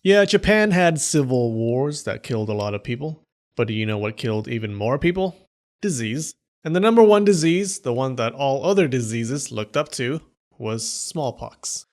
Yeah, Japan had civil wars that killed a lot of people. But do you know what killed even more people? Disease. And the number one disease, the one that all other diseases looked up to, was smallpox.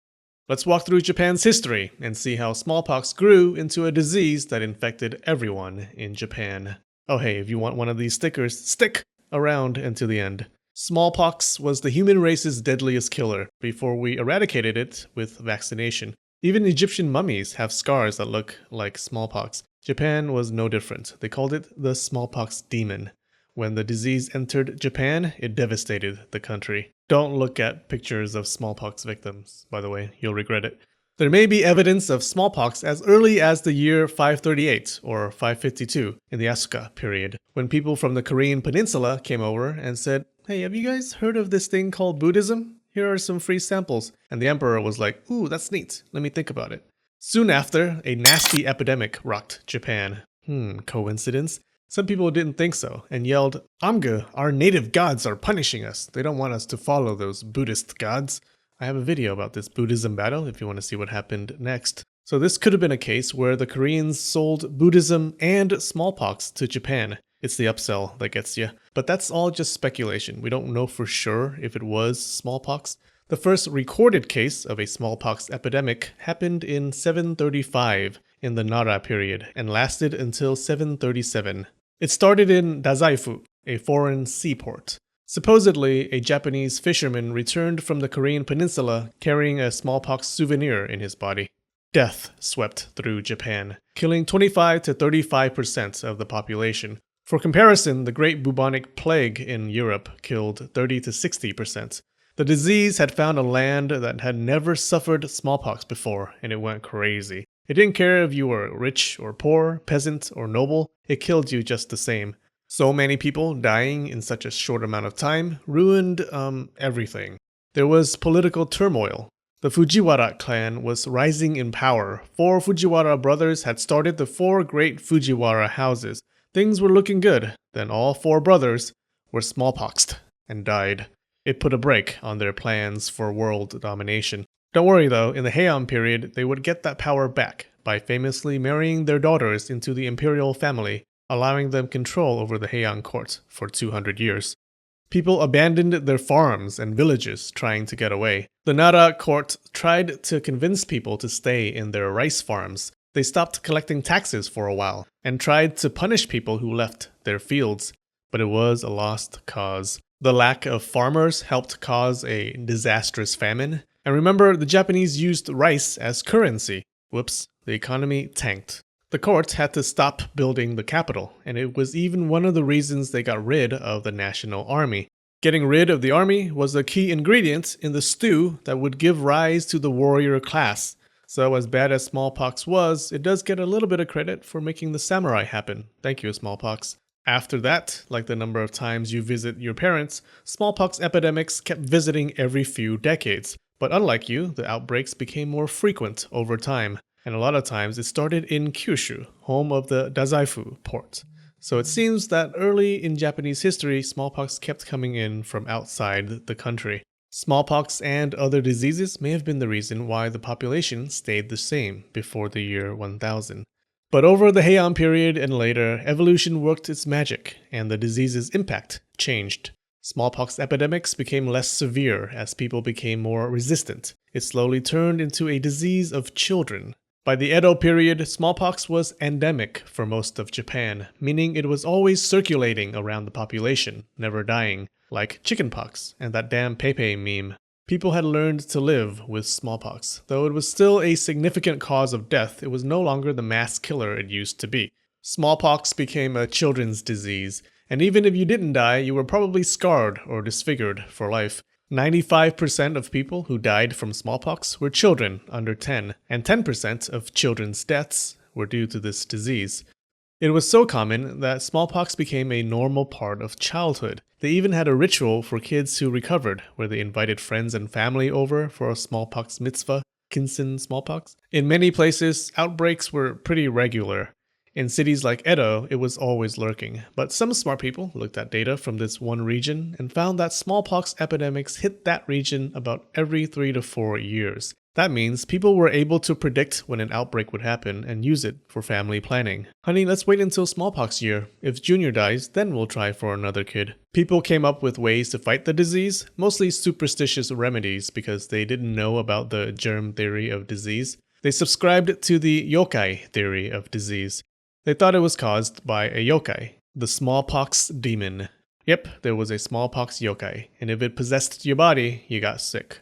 Let's walk through Japan's history and see how smallpox grew into a disease that infected everyone in Japan. Oh hey, if you want one of these stickers, stick around until the end. Smallpox was the human race's deadliest killer before we eradicated it with vaccination. Even Egyptian mummies have scars that look like smallpox. Japan was no different. They called it the Smallpox Demon. When the disease entered Japan, it devastated the country. Don't look at pictures of smallpox victims, by the way, you'll regret it. There may be evidence of smallpox as early as the year 538 or 552 in the Asuka period, when people from the Korean peninsula came over and said, "Hey, have you guys heard of this thing called Buddhism? Here are some free samples." And the emperor was like, "Ooh, that's neat. Let me think about it." Soon after, a nasty epidemic rocked Japan. Coincidence? Some people didn't think so and yelled, "Amga, our native gods are punishing us. They don't want us to follow those Buddhist gods." I have a video about this Buddhism battle if you want to see what happened next. So this could have been a case where the Koreans sold Buddhism and smallpox to Japan. It's the upsell that gets you. But that's all just speculation. We don't know for sure if it was smallpox. The first recorded case of a smallpox epidemic happened in 735 in the Nara period and lasted until 737. It started in Dazaifu, a foreign seaport. Supposedly, a Japanese fisherman returned from the Korean peninsula carrying a smallpox souvenir in his body. Death swept through Japan, killing 25 to 35% of the population. For comparison, the Great Bubonic Plague in Europe killed 30 to 60%. The disease had found a land that had never suffered smallpox before, and it went crazy. It didn't care if you were rich or poor, peasant or noble, it killed you just the same. So many people dying in such a short amount of time ruined everything. There was political turmoil. The Fujiwara Clan was rising in power. 4 Fujiwara brothers had started the 4 great Fujiwara houses. Things were looking good. Then all 4 brothers were smallpoxed and died. It put a brake on their plans for world domination. Don't worry though, in the Heian period, they would get that power back by famously marrying their daughters into the imperial family, allowing them control over the Heian court for 200 years. People abandoned their farms and villages trying to get away. The Nara court tried to convince people to stay in their rice farms. They stopped collecting taxes for a while and tried to punish people who left their fields, but it was a lost cause. The lack of farmers helped cause a disastrous famine. And remember, the Japanese used rice as currency. Whoops, the economy tanked. The court had to stop building the capital, and it was even one of the reasons they got rid of the national army. Getting rid of the army was a key ingredient in the stew that would give rise to the warrior class. So as bad as smallpox was, it does get a little bit of credit for making the samurai happen. Thank you, smallpox. After that, like the number of times you visit your parents, smallpox epidemics kept visiting every few decades. But unlike you, the outbreaks became more frequent over time. And a lot of times it started in Kyushu, home of the Dazaifu port. So it seems that early in Japanese history, smallpox kept coming in from outside the country. Smallpox and other diseases may have been the reason why the population stayed the same before the year 1000. But over the Heian period and later, evolution worked its magic, and the disease's impact changed. Smallpox epidemics became less severe as people became more resistant. It slowly turned into a disease of children. By the Edo period, smallpox was endemic for most of Japan, meaning it was always circulating around the population, never dying, like chickenpox and that damn Pepe meme. People had learned to live with smallpox. Though it was still a significant cause of death, it was no longer the mass killer it used to be. Smallpox became a children's disease, and even if you didn't die, you were probably scarred or disfigured for life. 95% of people who died from smallpox were children under 10, and 10% of children's deaths were due to this disease. It was so common that smallpox became a normal part of childhood. They even had a ritual for kids who recovered, where they invited friends and family over for a smallpox mitzvah, Kinsen smallpox. In many places, outbreaks were pretty regular. In cities like Edo, it was always lurking, but some smart people looked at data from this one region and found that smallpox epidemics hit that region about every 3 to 4 years. That means people were able to predict when an outbreak would happen and use it for family planning. Honey, let's wait until smallpox year. If Junior dies, then we'll try for another kid. People came up with ways to fight the disease, mostly superstitious remedies because they didn't know about the germ theory of disease. They subscribed to the yokai theory of disease. They thought it was caused by a yokai, the Smallpox Demon. Yep, there was a smallpox yokai, and if it possessed your body, you got sick.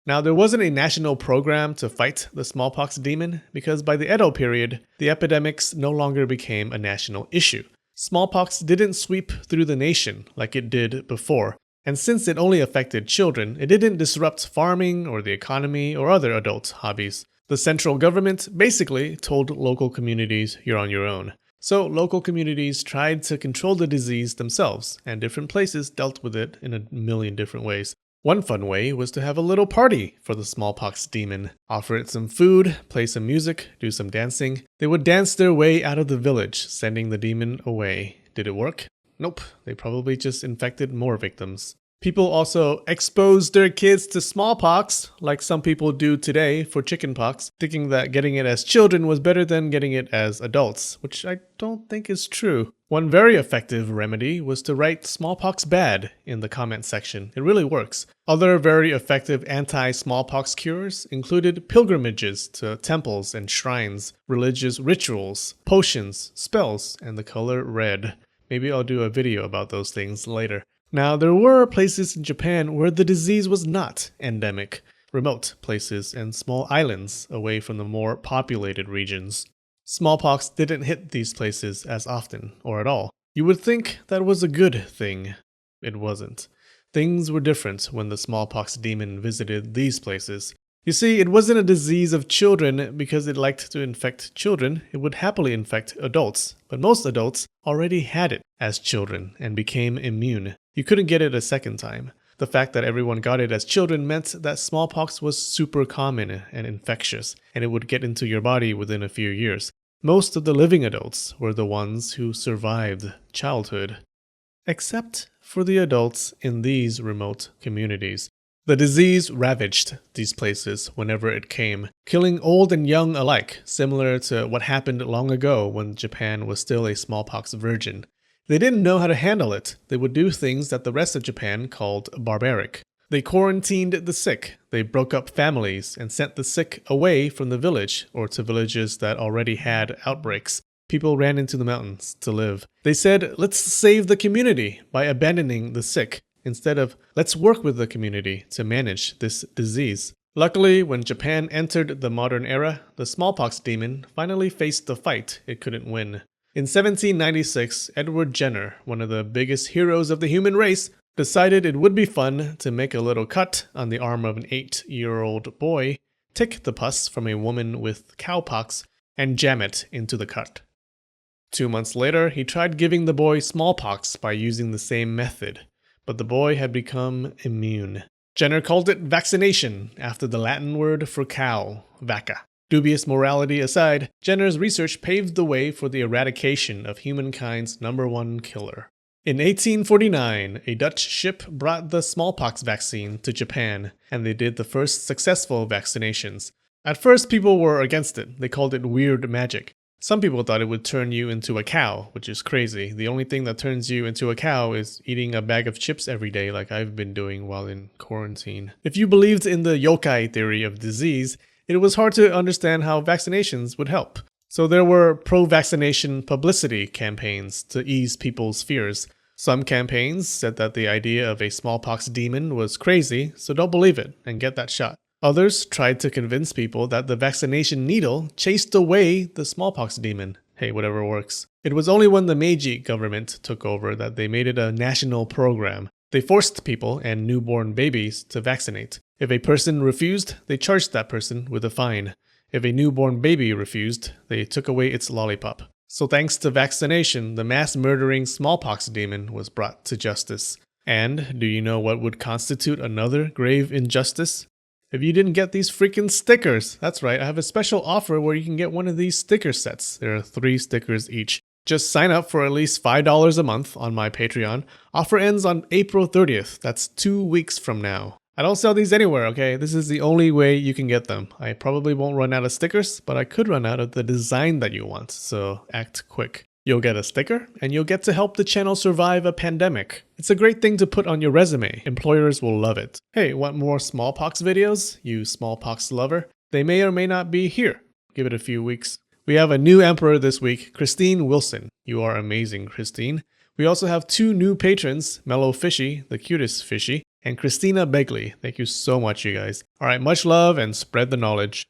Now, there wasn't a national program to fight the smallpox demon because by the Edo period, the epidemics no longer became a national issue. Smallpox didn't sweep through the nation like it did before, and since it only affected children, it didn't disrupt farming or the economy or other adult hobbies. The central government basically told local communities, you're on your own. So local communities tried to control the disease themselves, and different places dealt with it in a million different ways. One fun way was to have a little party for the smallpox demon. Offer it some food, play some music, do some dancing. They would dance their way out of the village, sending the demon away. Did it work? Nope, they probably just infected more victims. People also exposed their kids to smallpox, like some people do today for chickenpox, thinking that getting it as children was better than getting it as adults, which I don't think is true. One very effective remedy was to write smallpox bad in the comment section. It really works. Other very effective anti-smallpox cures included pilgrimages to temples and shrines, religious rituals, potions, spells, and the color red. Maybe I'll do a video about those things later. Now, there were places in Japan where the disease was not endemic, remote places and small islands away from the more populated regions. Smallpox didn't hit these places as often, or at all. You would think that was a good thing. It wasn't. Things were different when the smallpox demon visited these places. You see, it wasn't a disease of children because it liked to infect children. It would happily infect adults, but most adults already had it as children and became immune. You couldn't get it a second time. The fact that everyone got it as children meant that smallpox was super common and infectious, and it would get into your body within a few years. Most of the living adults were the ones who survived childhood, except for the adults in these remote communities. The disease ravaged these places whenever it came, killing old and young alike, similar to what happened long ago when Japan was still a smallpox virgin. They didn't know how to handle it. They would do things that the rest of Japan called barbaric. They quarantined the sick, they broke up families, and sent the sick away from the village or to villages that already had outbreaks. People ran into the mountains to live. They said, let's save the community by abandoning the sick, instead of, let's work with the community to manage this disease. Luckily, when Japan entered the modern era, the smallpox demon finally faced the fight it couldn't win. In 1796, Edward Jenner, one of the biggest heroes of the human race, decided it would be fun to make a little cut on the arm of an 8-year-old boy, take the pus from a woman with cowpox, and jam it into the cut. 2 months later, he tried giving the boy smallpox by using the same method, but the boy had become immune. Jenner called it vaccination, after the Latin word for cow, vacca. Dubious morality aside, Jenner's research paved the way for the eradication of humankind's #1 killer. In 1849, a Dutch ship brought the smallpox vaccine to Japan, and they did the first successful vaccinations. At first, people were against it. They called it weird magic. Some people thought it would turn you into a cow, which is crazy. The only thing that turns you into a cow is eating a bag of chips every day like I've been doing while in quarantine. If you believed in the yokai theory of disease, it was hard to understand how vaccinations would help. So there were pro-vaccination publicity campaigns to ease people's fears. Some campaigns said that the idea of a smallpox demon was crazy, so don't believe it and get that shot. Others tried to convince people that the vaccination needle chased away the smallpox demon. Hey, whatever works. It was only when the Meiji government took over that they made it a national program. They forced people and newborn babies to vaccinate. If a person refused, they charged that person with a fine. If a newborn baby refused, they took away its lollipop. So thanks to vaccination, the mass-murdering smallpox demon was brought to justice. And do you know what would constitute another grave injustice? If you didn't get these freaking stickers. That's right, I have a special offer where you can get one of these sticker sets. There are 3 stickers each. Just sign up for at least $5 a month on my Patreon. Offer ends on April 30th. That's 2 weeks from now. I don't sell these anywhere, okay? This is the only way you can get them. I probably won't run out of stickers, but I could run out of the design that you want, so act quick. You'll get a sticker, and you'll get to help the channel survive a pandemic. It's a great thing to put on your resume. Employers will love it. Hey, want more smallpox videos? You smallpox lover? They may or may not be here. Give it a few weeks. We have a new emperor this week, Christine Wilson. You are amazing, Christine. We also have 2 new patrons, Mellow Fishy, the cutest fishy, and Christina Begley. Thank you so much, you guys. All right, much love and spread the knowledge.